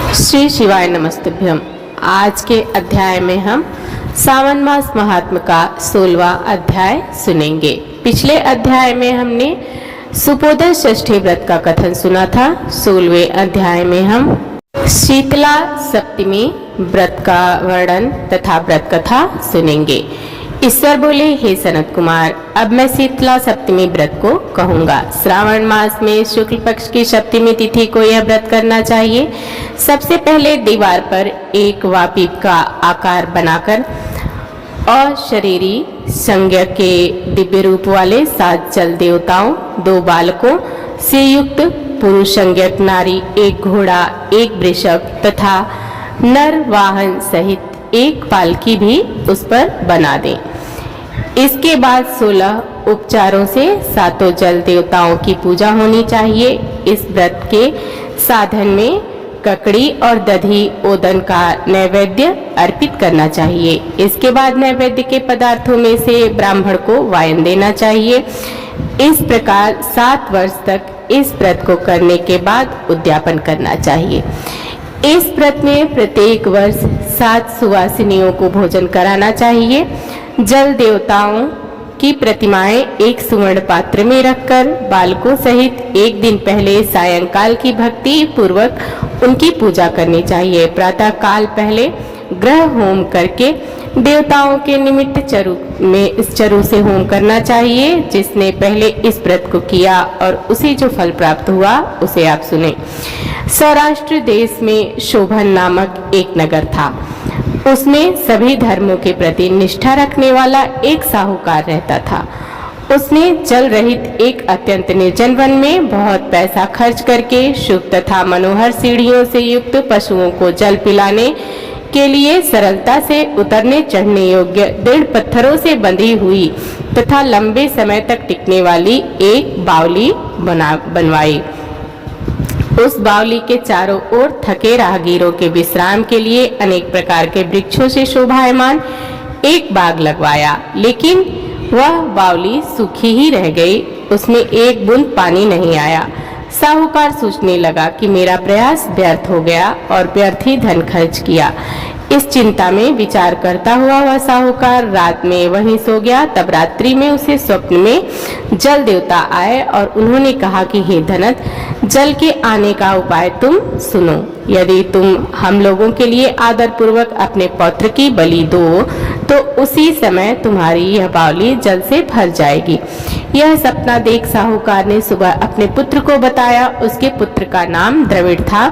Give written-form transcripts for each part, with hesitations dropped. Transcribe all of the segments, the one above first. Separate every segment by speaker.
Speaker 1: श्री शिवाय नमस्तुभ्यम। आज के अध्याय में हम सावन मास महात्म का 16वां अध्याय सुनेंगे। पिछले अध्याय में हमने सुपोदय षष्ठी व्रत का कथन सुना था। 16वें अध्याय में हम शीतला सप्तमी व्रत का वर्णन तथा व्रत कथा सुनेंगे। ईश्वर बोले, हे सनत कुमार, अब मैं शीतला सप्तमी व्रत को कहूँगा। श्रावण मास में शुक्ल पक्ष की सप्तमी तिथि को यह व्रत करना चाहिए। सबसे पहले दीवार पर एक वापीप का आकार बनाकर अशरीरी संज्ञा के दिव्य रूप वाले 7 जल देवताओं, 2 बालकों से युक्त पुरुष संज्ञक नारी, 1 घोड़ा, 1 वृषभ तथा नर वाहन सहित 1 पालकी भी उस पर बना दें। इसके बाद 16 उपचारों से 7 जल देवताओं की पूजा होनी चाहिए। इस व्रत के साधन में ककड़ी और दधी ओदन का नैवेद्य अर्पित करना चाहिए। इसके बाद नैवेद्य के पदार्थों में से ब्राह्मण को वायन देना चाहिए। इस प्रकार 7 वर्ष तक इस व्रत को करने के बाद उद्यापन करना चाहिए। इस व्रत में प्रत्येक वर्ष 7 सुवासिनियों को भोजन कराना चाहिए। जल देवताओं की प्रतिमाएं एक सुवर्ण पात्र में रखकर बालकों सहित एक दिन पहले सायंकाल की भक्ति पूर्वक उनकी पूजा करनी चाहिए। प्रातः काल पहले ग्रह होम करके देवताओं के निमित्त चरु में इस चरु से होम करना चाहिए। जिसने पहले इस व्रत को किया और उसे जो फल प्राप्त हुआ उसे आप सुने। सौराष्ट्र देश में शोभन नामक एक नगर था। उसमें सभी धर्मों के प्रति निष्ठा रखने वाला एक साहूकार रहता था। उसने जल रहित एक अत्यंत निर्जन वन में बहुत पैसा खर्च करके शुभ तथा मनोहर सीढ़ियों से युक्त पशुओं को जल पिलाने के लिए सरलता से उतरने चढ़ने योग्य दृढ़ पत्थरों से बंधी हुई तथा लंबे समय तक टिकने वाली एक बावली बनवाई। उस बावली के चारों ओर थके राहगीरों के विश्राम के लिए अनेक प्रकार के वृक्षों से शोभायमान एक बाग लगवाया। लेकिन वह बावली सूखी ही रह गई, उसमें एक बूंद पानी नहीं आया। साहूकार सोचने लगा कि मेरा प्रयास व्यर्थ हो गया और व्यर्थ ही धन खर्च किया। इस चिंता में विचार करता हुआ वह साहूकार रात में वहीं सो गया। तब रात्रि में उसे स्वप्न में जल देवता आए और उन्होंने कहा कि हे धनत, जल के आने का उपाय तुम सुनो। यदि तुम हम लोगों के लिए आदर पूर्वक अपने पौत्र की बलि दो तो उसी समय तुम्हारी यह बावली जल से भर जाएगी। यह सपना देख साहूकार ने सुबह अपने पुत्र को बताया। उसके पुत्र का नाम द्रविड़ था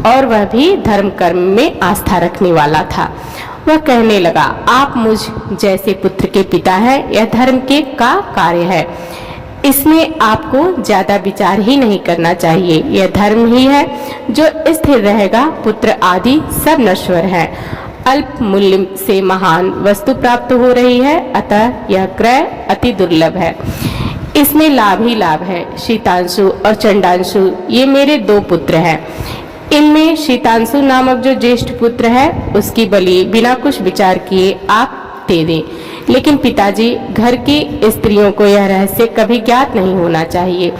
Speaker 1: और वह भी धर्म कर्म में आस्था रखने वाला था। वह कहने लगा, आप मुझ जैसे पुत्र के पिता हैं, यह धर्म के का कार्य है। इसमें आपको ज्यादा विचार ही नहीं करना चाहिए। यह धर्म ही है जो स्थिर रहेगा। पुत्र आदि सब नश्वर है। अल्प मूल्य से महान वस्तु प्राप्त हो रही है, अतः यह क्रय अति दुर्लभ है। इसमें लाभ ही लाभ है। शीतांशु और चंडांशु ये मेरे 2 पुत्र हैं। इनमें शीतांशु नामक जो ज्येष्ठ पुत्र है उसकी बलि बिना कुछ विचार किए आप दे दें। लेकिन पिताजी, घर की स्त्रियों को यह रहस्य कभी ज्ञात नहीं होना चाहिए।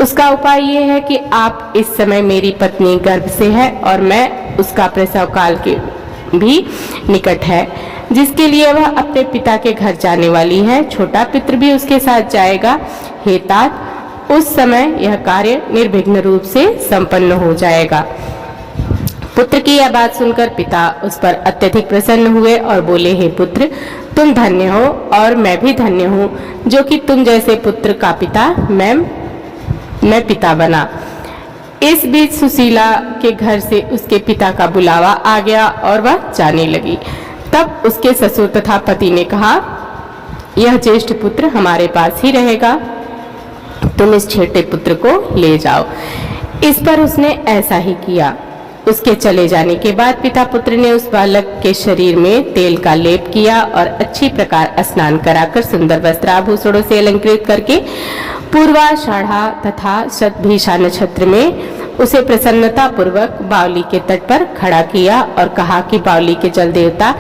Speaker 1: उसका उपाय ये है कि आप इस समय मेरी पत्नी गर्भ से है और मैं उसका प्रसव काल के भी निकट है, जिसके लिए वह अपने पिता के घर जाने वाली है। छोटा पित्र भी उसके साथ जाएगा। हे तात, उस समय यह कार्य निर्विघ्न रूप से संपन्न हो जाएगा। पुत्र की यह बात सुनकर पिता उस पर अत्यधिक प्रसन्न हुए और बोले, हे पुत्र, तुम धन्य हो और मैं भी धन्य हूँ जो कि तुम जैसे पुत्र का पिता मैं पिता बना। इस बीच सुशीला के घर से उसके पिता का बुलावा आ गया और वह जाने लगी। तब उसके ससुर तथा पति ने कहा, यह ज्येष्ठ पुत्र हमारे पास ही रहेगा, तुम इस छोटे पुत्र को ले जाओ। इस पर उसने ऐसा ही किया। उसके चले जाने के बाद पिता पुत्र ने उस बालक के शरीर में तेल का लेप किया और अच्छी प्रकार स्नान कराकर सुंदर वस्त्राभूषणों से अलंकृत करके पूर्वाषाढ़ा तथा शतभिषा नक्षत्र में उसे प्रसन्नता पूर्वक बावली के तट पर खड़ा किया और कहा कि बावली के जल देवता,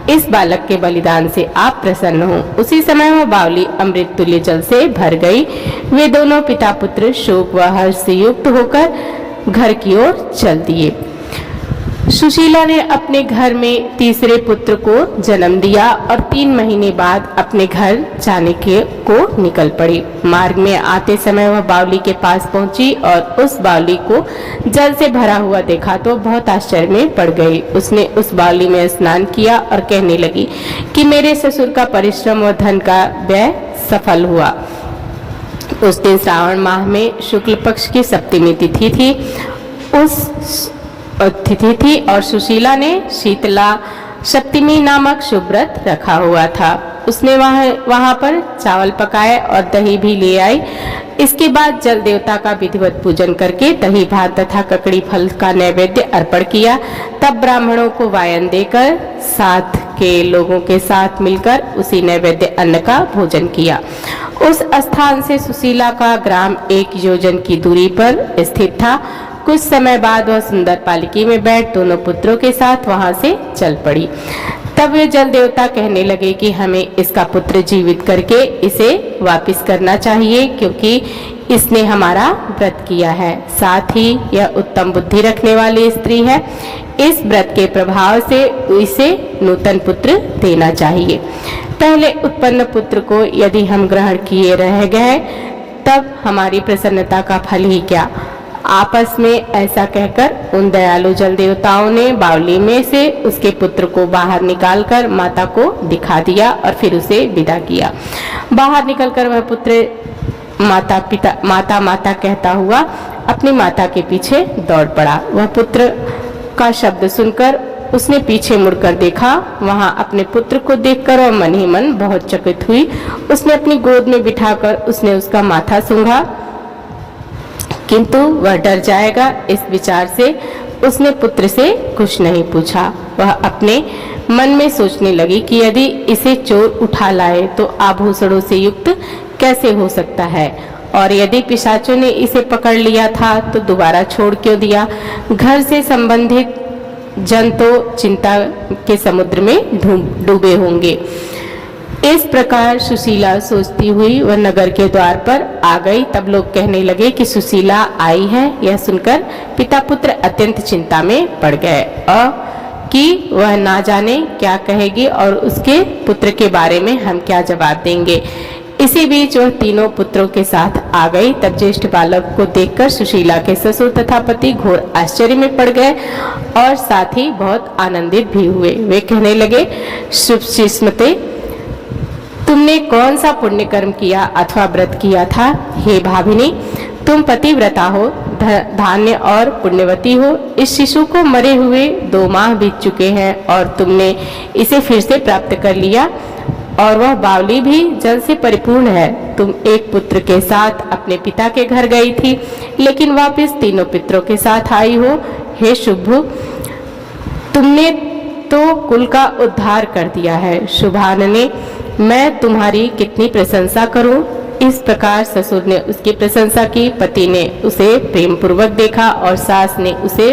Speaker 1: इस बालक के बलिदान से आप प्रसन्न हो। उसी समय वह बावली अमृत तुल्य जल से भर गई। वे दोनों पिता पुत्र शोक व हर्ष से युक्त होकर घर की ओर चल दिए। सुशीला ने अपने घर में तीसरे पुत्र को जन्म दिया और 3 महीने बाद अपने घर जाने को निकल पड़ी। मार्ग में आते समय वह बावली के पास पहुंची और उस बावली को जल से भरा हुआ देखा तो बहुत आश्चर्य में पड़ गई। उसने उस बावली में स्नान किया और कहने लगी कि मेरे ससुर का परिश्रम और धन का व्यय सफल हुआ। उस दिन श्रावण माह में शुक्ल पक्ष की सप्तमी तिथि थी और सुशीला ने शीतला सप्तमी नामक शुभ व्रत रखा हुआ था। उसने वहां पर चावल पकाए और दही भी ले आई। इसके बाद जल देवता का विधिवत पूजन करके दही भात तथा ककड़ी फल का नैवेद्य अर्पण किया। तब ब्राह्मणों को वायन देकर साथ के लोगों के साथ मिलकर उसी नैवेद्य अन्न का भोजन किया। उस स्थान से सुशीला का ग्राम 1 योजन की दूरी पर स्थित था। कुछ समय बाद वह सुंदर पालिकी में बैठ दोनों पुत्रों के साथ वहां से चल पड़ी। तब वे जल देवता कहने लगे कि हमें इसका पुत्र जीवित करके इसे वापस करना चाहिए, क्योंकि इसने हमारा व्रत किया है। साथ ही यह उत्तम बुद्धि रखने वाली स्त्री है। इस व्रत के प्रभाव से इसे नूतन पुत्र देना चाहिए। पहले उत्पन्न पुत्र को यदि हम ग्रहण किए रह गए तब हमारी प्रसन्नता का फल ही क्या। आपस में ऐसा कहकर उन दयालु जल देवताओं ने बावली में से उसके पुत्र को बाहर निकालकर माता को दिखा दिया और फिर उसे विदा किया। बाहर निकलकर वह पुत्र माता कहता हुआ अपनी माता के पीछे दौड़ पड़ा। वह पुत्र का शब्द सुनकर उसने पीछे मुड़कर देखा। वहां अपने पुत्र को देखकर वह मन ही मन बहुत चकित हुई। उसने अपनी गोद में बिठाकर उसने उसका माथा सूंघा, किंतु वह डर जाएगा इस विचार से उसने पुत्र से कुछ नहीं पूछा। वह अपने मन में सोचने लगी कि यदि इसे चोर उठा लाए तो आभूषणों से युक्त कैसे हो सकता है, और यदि पिशाचों ने इसे पकड़ लिया था तो दोबारा छोड़ क्यों दिया। घर से संबंधित जन तो चिंता के समुद्र में डूबे होंगे। इस प्रकार सुशीला सोचती हुई वह नगर के द्वार पर आ गई। तब लोग कहने लगे कि सुशीला आई है। यह सुनकर पिता पुत्र अत्यंत चिंता में पड़ गए और कि वह ना जाने क्या कहेगी और उसके पुत्र के बारे में हम क्या जवाब देंगे। इसी बीच वह तीनों पुत्रों के साथ आ गई। तब ज्येष्ठ बालक को देखकर सुशीला के ससुर तथा पति घोर आश्चर्य में पड़ गए और साथ ही बहुत आनंदित भी हुए। वे कहने लगे, शुभशीस्मते, तुमने कौन सा पुण्य कर्म किया अथवा व्रत किया था। हे भाभिनी, तुम पतिव्रता हो, धान्य और पुण्यवती हो। इस शिशु को मरे हुए 2 माह बीत चुके हैं और तुमने इसे फिर से प्राप्त कर लिया, और वह बावली भी जल से परिपूर्ण है। तुम एक पुत्र के साथ अपने पिता के घर गई थी, लेकिन वापस तीनों पितरों के साथ आई हो। हे शुभ, तुमने तो कुल का उद्धार कर दिया है। शुभानने, मैं तुम्हारी कितनी प्रशंसा करूं। इस प्रकार ससुर ने उसकी प्रशंसा की। पति ने उसे प्रेम पूर्वक देखा और सास ने उसे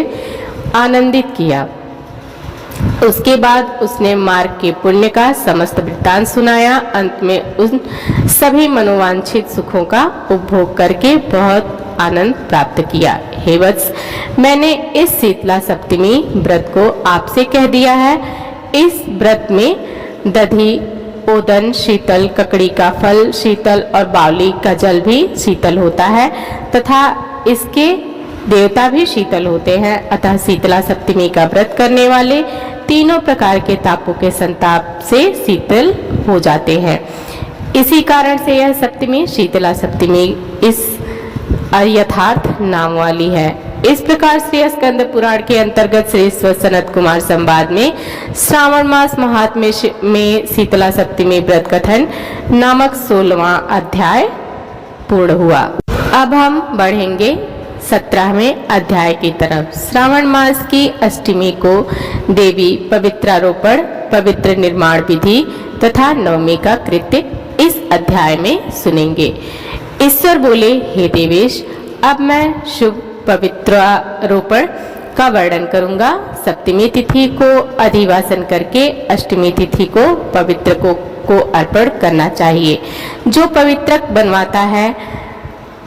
Speaker 1: आनंदित किया। उसके बाद उसने मार्ग के पुण्य का समस्त वृत्तांत सुनाया। अंत में उन सभी मनोवांछित सुखों का उपभोग करके बहुत आनंद प्राप्त किया। हे वत्स, मैंने इस शीतला सप्तमी व्रत को आपसे कह दिया है। इस व्रत में दधी, ओदन शीतल, ककड़ी का फल शीतल और बावली का जल भी शीतल होता है तथा इसके देवता भी शीतल होते हैं। अतः शीतला सप्तमी का व्रत करने वाले तीनों प्रकार के तापों के संताप से शीतल हो जाते हैं। इसी कारण से यह सप्तमी शीतला सप्तमी इस यथार्थ नाम वाली है। इस प्रकार श्री स्कंद पुराण के अंतर्गत श्री सनत कुमार संवाद में श्रावण मास महात्म्य में शीतला सप्तमी व्रत कथन नामक 16वां अध्याय पूर्ण हुआ। अब हम बढ़ेंगे 17वें अध्याय की तरफ। श्रावण मास की अष्टमी को देवी पवित्रारोपण, पवित्र निर्माण विधि तथा नवमी का कृत्य इस अध्याय में सुनेंगे। ईश्वर बोले, हे देवेश, अब मैं शुभ पवित्रारोपण का वर्णन करूंगा। सप्तमी तिथि को अधिवासन करके अष्टमी तिथि को पवित्र को अर्पण करना चाहिए। जो पवित्रक बनवाता है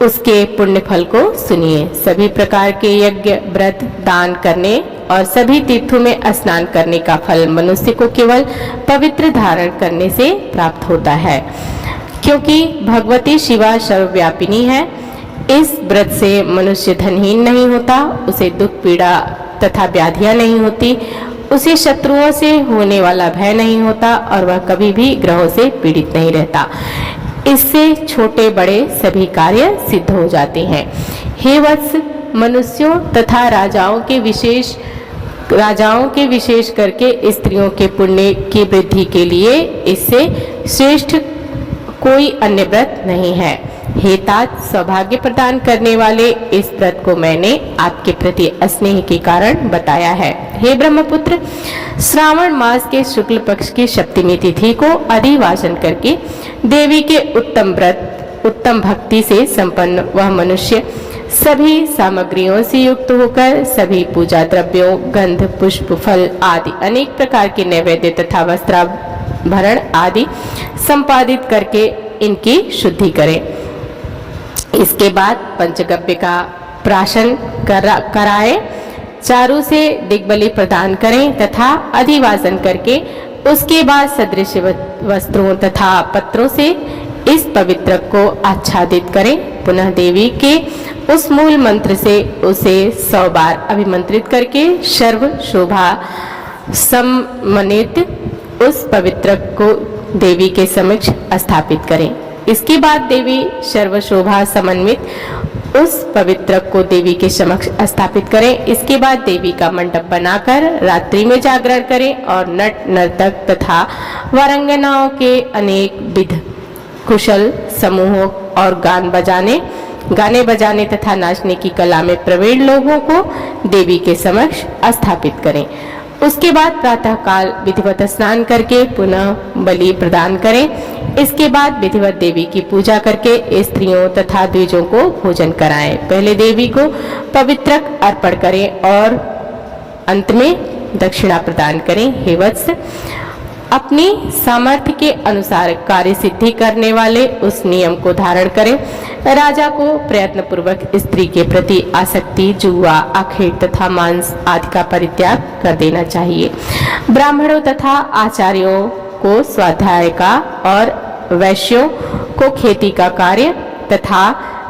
Speaker 1: उसके पुण्य फल को सुनिए। सभी प्रकार के यज्ञ, व्रत, दान करने और सभी तीर्थों में स्नान करने का फल मनुष्य को केवल पवित्र धारण करने से प्राप्त होता है, क्योंकि भगवती शिवा सर्वव्यापिनी है। इस व्रत से मनुष्य धनहीन नहीं होता, उसे दुख पीड़ा तथा व्याधियां नहीं होती, उसे शत्रुओं से होने वाला भय नहीं होता और वह कभी भी ग्रहों से पीड़ित नहीं रहता। इससे छोटे बड़े सभी कार्य सिद्ध हो जाते हैं। हे वत्स, मनुष्यों तथा राजाओं के विशेष करके स्त्रियों के पुण्य की वृद्धि के लिए इससे श्रेष्ठ कोई अन्य व्रत नहीं है। हे तात, सौभाग्य प्रदान करने वाले इस व्रत को मैंने आपके प्रति स्नेह के कारण बताया है। हे ब्रह्मपुत्र, श्रावण मास के शुक्ल पक्ष की सप्तमी तिथि को अधिवासन करके देवी के उत्तम व्रत, उत्तम भक्ति से संपन्न वह मनुष्य सभी सामग्रियों से युक्त होकर सभी पूजा द्रव्यों, गंध, पुष्प, फल आदि अनेक प्रकार के नैवेद्य तथा वस्त्राभरण आदि संपादित करके इनकी शुद्धि करें। इसके बाद पंचगव्य का प्राशन कराए, चारों से दिग्बली प्रदान करें तथा अधिवासन करके उसके बाद सदृश वस्त्रों तथा पत्रों से इस पवित्र को आच्छादित करें। पुनः देवी के उस मूल मंत्र से उसे 100 बार अभिमंत्रित करके सर्व शोभा सम्मानित उस पवित्र को देवी के समक्ष स्थापित करें। इसके बाद देवी सर्व शोभा समन्वित उस पवित्र को देवी के समक्ष स्थापित करें। इसके बाद देवी का मंडप बनाकर रात्रि में जागरण करें और नट नर्तक तथा वारंगनाओं के अनेक विध कुशल समूहों और गाने बजाने तथा नाचने की कला में प्रवीण लोगों को देवी के समक्ष स्थापित करें। उसके बाद प्रातः काल विधिवत स्नान करके पुनः बलि प्रदान करें। इसके बाद विधिवत देवी की पूजा करके स्त्रियों तथा द्विजों को भोजन कराएं। पहले देवी को पवित्रक अर्पण करें और अंत में दक्षिणा प्रदान करें। हे वत्स, अपनी सामर्थ्य के अनुसार कार्य सिद्धि करने वाले उस नियम को धारण करें। राजा को प्रयत्न पूर्वक स्त्री के प्रति आसक्ति, जुआ, आखेट तथा मांस आदि का परित्याग कर देना चाहिए। ब्राह्मणों तथा आचार्यों को स्वाध्याय का और वैश्यों को खेती का कार्य तथा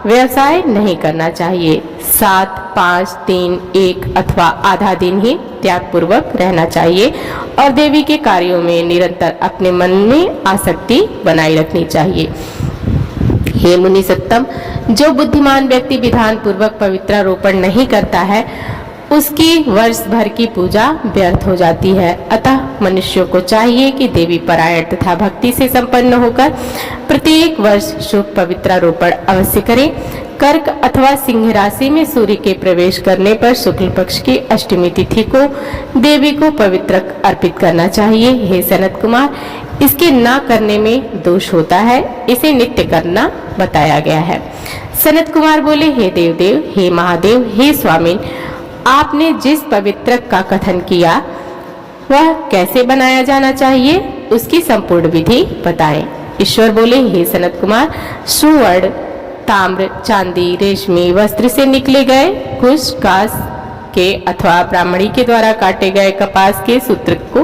Speaker 1: व्यवसाय नहीं करना चाहिए। 7, 5, 3, 1 अथवा आधा दिन ही त्याग पूर्वक रहना चाहिए और देवी के कार्यों में निरंतर अपने मन में आसक्ति बनाए रखनी चाहिए। हे मुनि सत्तम, जो बुद्धिमान व्यक्ति विधान पूर्वक पवित्रारोपण नहीं करता है उसकी वर्ष भर की पूजा व्यर्थ हो जाती है। अतः मनुष्यों को चाहिए कि देवी परायण तथा भक्ति से संपन्न होकर प्रत्येक वर्ष शुभ पवित्रारोपण अवश्य करें। कर्क अथवा सिंह राशि में सूर्य के प्रवेश करने पर शुक्ल पक्ष की अष्टमी तिथि को देवी को पवित्र अर्पित करना चाहिए। हे सनत कुमार, इसके ना करने में दोष होता है, इसे नित्य करना बताया गया है। सनत कुमार बोले, हे देवदेव, हे महादेव, हे स्वामी, आपने जिस पवित्र का कथन किया वह कैसे बनाया जाना चाहिए, उसकी संपूर्ण विधि बताएं। ईश्वर बोले, हे सनत कुमार, सुवर्ण, ताम्र, चांदी, रेशमी वस्त्र से निकले गए कुश कास के अथवा ब्राह्मणी के द्वारा काटे गए कपास के सूत्र को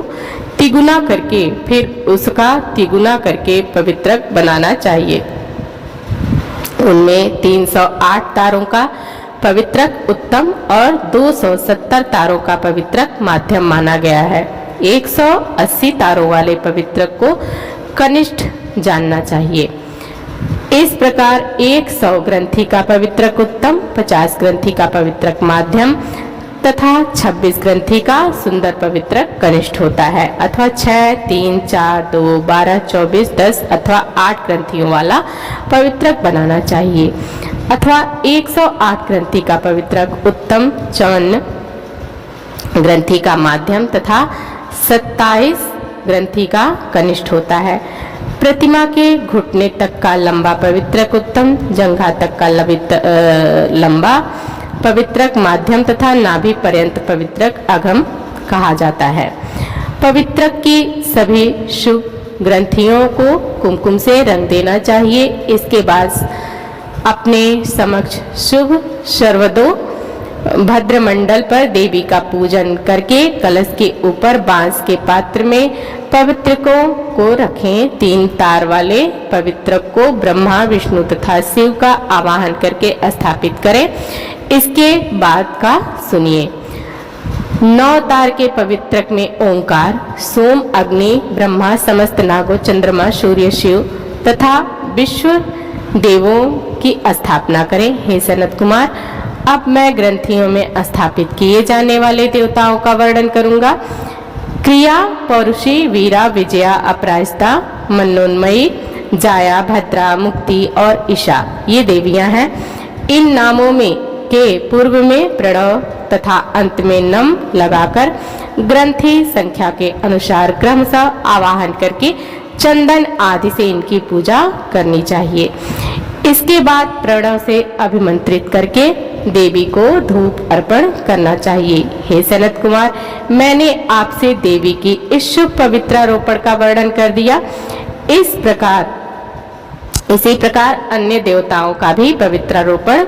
Speaker 1: तिगुना करके फिर उसका तिगुना करके पवित्र बनाना चाहिए। उनमें 308 तारों का पवित्रक उत्तम और 270 तारों का पवित्रक माध्यम माना गया है। 180 तारों वाले पवित्रक को कनिष्ठ जानना चाहिए। इस प्रकार 100 ग्रंथि का पवित्रक उत्तम, 50 ग्रंथि का पवित्रक माध्यम तथा 26 ग्रंथि का सुंदर पवित्रक कनिष्ठ होता है, अथवा 6, 3, 4, 2, 12, 24, 10 अथवा 8 ग्रंथियों वाला पवित्रक बनाना चाहिए, अथवा 108 ग्रंथि का पवित्रक उत्तम, 54 ग्रंथि का माध्यम तथा 27 ग्रंथि का कनिष्ठ होता है। प्रतिमा के घुटने तक का लंबा पवित्रक उत्तम, जंघा तक का लंबा पवित्रक माध्यम तथा नाभि पर्यंत पवित्रक अगम कहा जाता है। पवित्रक की सभी शुभ ग्रंथियों को कुमकुम से रंग देना चाहिए। इसके बाद अपने समक्ष शुभ सर्वदो भद्रमंडल पर देवी का पूजन करके कलश के ऊपर बांस के पात्र में पवित्रकों को रखें। 3 तार वाले पवित्रक को ब्रह्मा, विष्णु तथा शिव का आवाहन करके स्थापित करें। इसके बाद का सुनिए। 9 तार के पवित्रक में ओंकार, सोम, अग्नि, ब्रह्मा, समस्त नागों, चंद्रमा, सूर्य, शिव तथा विश्व देवों की स्थापना करें। हे सनत कुमार, अब मैं ग्रंथियों में स्थापित किए जाने वाले देवताओं का वर्णन करूंगा। क्रिया, पौरुषी, वीरा, विजया, अपराजिता, मनोन्मयी, जाया, भद्रा, मुक्ति और ईशा ये देवियां हैं। इन नामों में के पूर्व में प्रणव तथा अंत में नम लगाकर ग्रंथि संख्या के अनुसार क्रमशः आवाहन करके चंदन आदि से इनकी पूजा करनी चाहिए। इसके बाद प्रणव से अभिमंत्रित करके देवी को धूप अर्पण करना चाहिए। हे सनत कुमार, मैंने आपसे देवी की इस शुभ पवित्रारोपण का वर्णन कर दिया। इसी प्रकार अन्य देवताओं का भी पवित्रारोपण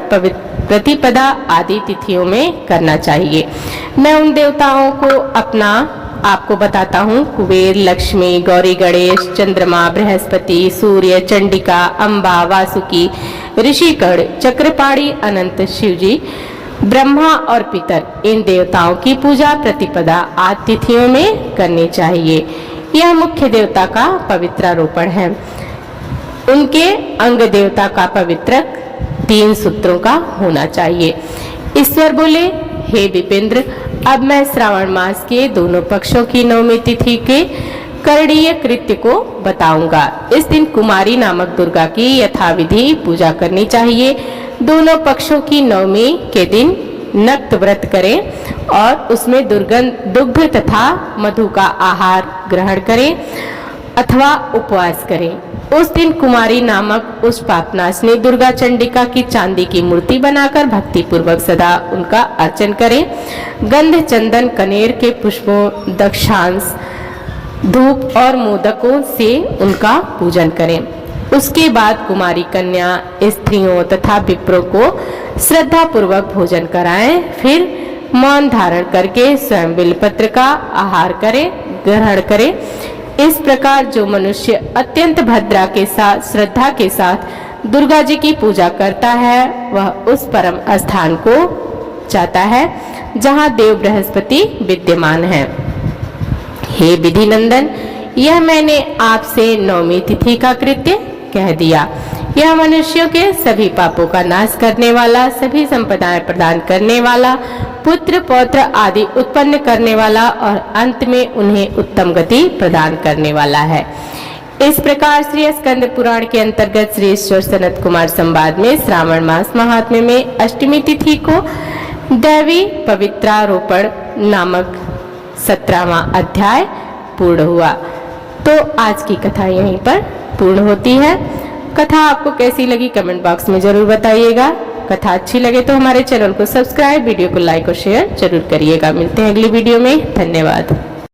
Speaker 1: प्रतिपदा आदि तिथियों में करना चाहिए। मैं उन देवताओं को आपको बताता हूँ। कुबेर, लक्ष्मी, गौरी, गणेश, चंद्रमा, बृहस्पति, सूर्य, चंडिका, अम्बा, वासुकी, ऋषिकण, चक्रपाणी, अनंत, शिवजी, ब्रह्मा और पितर, इन देवताओं की पूजा प्रतिपदा आदि तिथियों में करनी चाहिए। यह मुख्य देवता का पवित्रारोपण है। उनके अंग देवता का पवित्रक 3 सूत्रों का होना चाहिए। ईश्वर बोले, हे विपेंद्र, अब मैं श्रावण मास के दोनों पक्षों की 9वीं तिथि के करणीय कृत्य को बताऊंगा। इस दिन कुमारी नामक दुर्गा की यथाविधि पूजा करनी चाहिए। दोनों पक्षों की 9वीं के दिन नक्त व्रत करें और उसमें दुग्ध तथा मधु का आहार ग्रहण करें अथवा उपवास करें। उस दिन कुमारी नामक उस पापनाशनी दुर्गा चंडिका की चांदी की मूर्ति बनाकर भक्ति पूर्वक सदा उनका अर्चन करें। गंध, चंदन, कनेर के पुष्पों, दक्षांश, धूप और मोदकों से उनका पूजन करें। उसके बाद कुमारी कन्या, स्त्रियों तथा विप्रों को श्रद्धा पूर्वक भोजन कराएं। फिर मौन धारण करके स्वयं बिलपत्र का आहार ग्रहण करें। इस प्रकार जो मनुष्य अत्यंत भद्रा के साथ, श्रद्धा के साथ दुर्गा जी की पूजा करता है, वह उस परम स्थान को जाता है जहाँ देव बृहस्पति विद्यमान है। हे विधि नंदन, यह मैंने आपसे 9वीं तिथि का कृत्य कह दिया। यह मनुष्यों के सभी पापों का नाश करने वाला, सभी संपदाएं प्रदान करने वाला, पुत्र पौत्र आदि उत्पन्न करने वाला और अंत में उन्हें उत्तम गति प्रदान करने वाला है। इस प्रकार श्री स्कंद पुराण के अंतर्गत श्री ईश्वर सनत कुमार संवाद में श्रावण मास महात्म्य में अष्टमी तिथि को दैवी पवित्रारोपण नामक 17वां अध्याय पूर्ण हुआ। तो आज की कथा यहीं पर पूर्ण होती है। कथा आपको कैसी लगी कमेंट बॉक्स में जरूर बताइएगा। कथा अच्छी लगे तो हमारे चैनल को सब्सक्राइब, वीडियो को लाइक और शेयर जरूर करिएगा। मिलते हैं अगली वीडियो में। धन्यवाद।